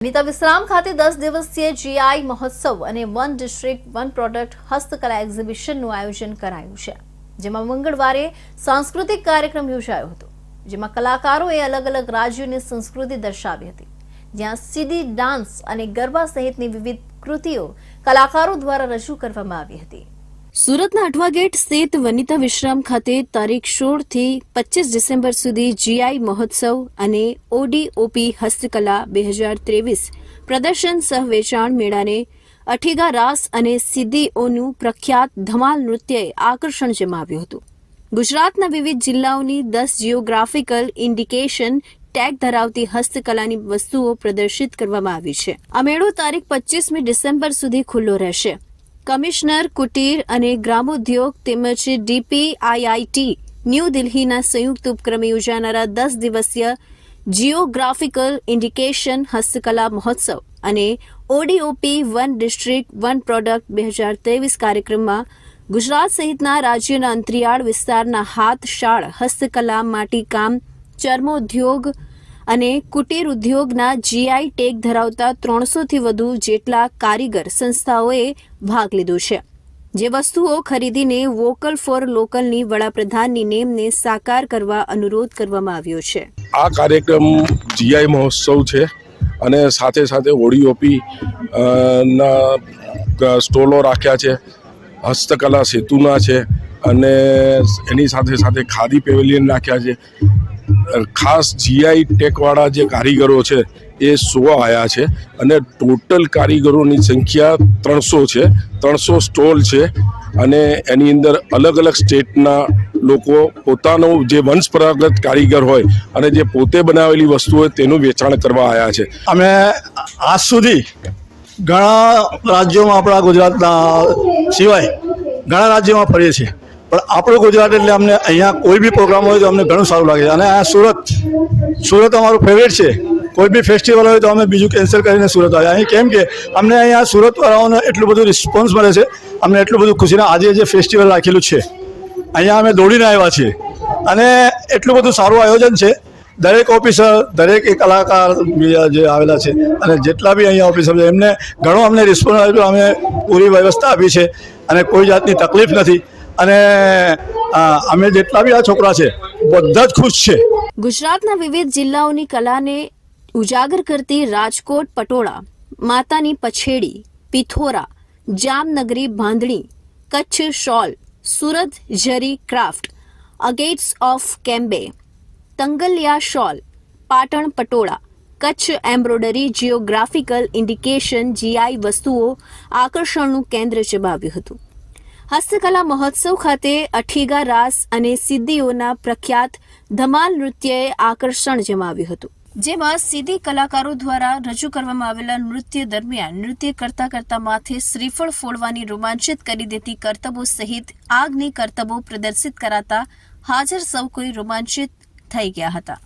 નીતા વિશ્રામ ખાતે 10 દિવસીય જીઆઈ મહોત્સવ અને વન ડિસ્ટ્રિક્ટ વન પ્રોડક્ટ હસ્તકલા એક્ઝિબિશનનું આયોજન કરાયું છે, જેમાં મંગળવારે સાંસ્કૃતિક કાર્યક્રમ યોજાયો હતો, જેમાં કલાકારોએ અલગ અલગ રાજ્યોની સંસ્કૃતિ દર્શાવી હતી, જ્યાં સીડી ડાન્સ અને ગરબા સહિતની વિવિધ કૃતિઓ કલાકારો દ્વારા રજૂ કરવામાં આવી હતી। સુરતના અઠવા ગેટ સ્થિત વનિતા વિશ્રામ ખાતે તારીખ 16 થી 25 ડિસેમ્બર સુધી જીઆઈ મહોત્સવ અને ઓડીઓપી હસ્તકલા 2023 પ્રદર્શન સહ વેચાણ મેળાને અઠીગા રાસ અને સિદ્દીઓનું પ્રખ્યાત ધમાલ નૃત્યએ આકર્ષણ જમાવ્યું હતું। ગુજરાતના વિવિધ જિલ્લાઓની 10 જિયોગ્રાફિકલ ઇન્ડિકેશન ટેગ ધરાવતી હસ્તકલાની વસ્તુઓ પ્રદર્શિત કરવામાં આવી છે। આ મેળો તારીખ 25મી ડિસેમ્બર સુધી ખુલ્લો રહેશે। કમિશનર કુટીર અને ગ્રામોદ્યોગ તેમજ ડીપીઆઈઆઈટી ન્યૂ દિલ્હીના સંયુક્ત ઉપક્રમે યોજાનારા 10 દિવસીય જિયોગ્રાફિકલ ઇન્ડિકેશન હસ્તકલા મહોત્સવ અને ઓડીઓપી વન ડિસ્ટ્રિક્ટ વન પ્રોડક્ટ 2023 કાર્યક્રમમાં ગુજરાત સહિતના રાજ્યના અંતરિયાળ વિસ્તારના હાથશાળ હસ્તકલા, માટીકામ, ચર્મોદ્યોગ અને કુટીર ઉદ્યોગના જીઆઈ ટેગ ધરાવતા 300થી વધુ જેટલા કારીગર સંસ્થાઓએ ભાગ લીધો છે, જે વસ્તુઓ ખરીદીને વોકલ ફોર લોકલની વડાપ્રધાનની નેમને સાકાર કરવા અનુરોધ કરવામાં આવ્યો છે। આ કાર્યક્રમ જીઆઈ મહોત્સવ છે અને સાથે સાથે ઓડીઓપી ના સ્ટોલો રાખ્યા છે, હસ્તકલા સેતુના છે અને એની સાથે સાથે ખાદી પેવેલિયન રાખ્યા છે। ખાસ જીઆઈ ટેકવાળા જે કારીગરો છે એ 100 આવ્યા છે અને ટોટલ કારીગરોની સંખ્યા 300 છે। 300 સ્ટોલ છે અને એની અંદર અલગ અલગ સ્ટેટના લોકો પોતાનો જે વંશપરંપરાગત કારીગર હોય અને જે પોતે બનાવેલી વસ્તુ હોય તેનું વેચાણ કરવા આવ્યા છે। અમે આજ સુધી ઘણા રાજ્યોમાં આપણા ગુજરાતના સિવાય ઘણા રાજ્યોમાં ફરીએ છીએ, પણ આપણું ગુજરાત એટલે અમને અહીંયા કોઈ બી પ્રોગ્રામ હોય તો અમને ઘણું સારું લાગે છે અને આ સુરત અમારું ફેવરેટ છે। કોઈ બી ફેસ્ટિવલ હોય તો અમે બીજું કેન્સલ કરીને સુરત આવ્યા અહીં, કેમ કે અમને અહીંયા સુરતવાળાઓને એટલું બધું રિસ્પોન્સ મળે છે, અમને એટલું બધું ખુશીના આજે જે ફેસ્ટિવલ રાખેલું છે અહીંયા અમે દોડીને આવ્યા છીએ અને એટલું બધું સારું આયોજન છે। દરેક ઓફિસર, દરેક કલાકાર જે આવેલા છે અને જેટલા બી અહીંયા ઓફિસર છે એમને ઘણો અમને રિસ્પોન્સ આપ્યો, અમે પૂરી વ્યવસ્થા આપી છે અને કોઈ જાતની તકલીફ નથી અને અમે જેટલા બી આ છોકરા છે બધા જ ખુશ છે। ગુજરાતના વિવિધ જિલ્લાઓની કલાને ઉજાગર કરતી રાજકોટ પટોળા, માતાની pachedi, Pithora, Jamnagari bandhani, Kutch shawl, Surat zari craft, agates of Cambay, Tangaliya shawl, Patan patola, Kutch embroidery geographical indication GI વસ્તુઓ આકર્ષણનું કેન્દ્ર જમાવ્યું હતું। હસ્તકલા મહોત્સવ ખાતે અઠીગા રાસ અને સિદ્દીઓના પ્રખ્યાત ધમાલ નૃત્યએ આકર્ષણ જમાવ્યું હતું, જેમાં સિદ્દી કલાકારો દ્વારા રજૂ કરવામાં આવેલા નૃત્ય દરમિયાન નૃત્ય કરતા માથે શ્રીફળ ફોડવાની રોમાંચિત કરી દેતી કરતબો સહિત આગની કરતબો પ્રદર્શિત કરાતા હાજર સૌ કોઈ રોમાંચિત થઈ ગયા હતા।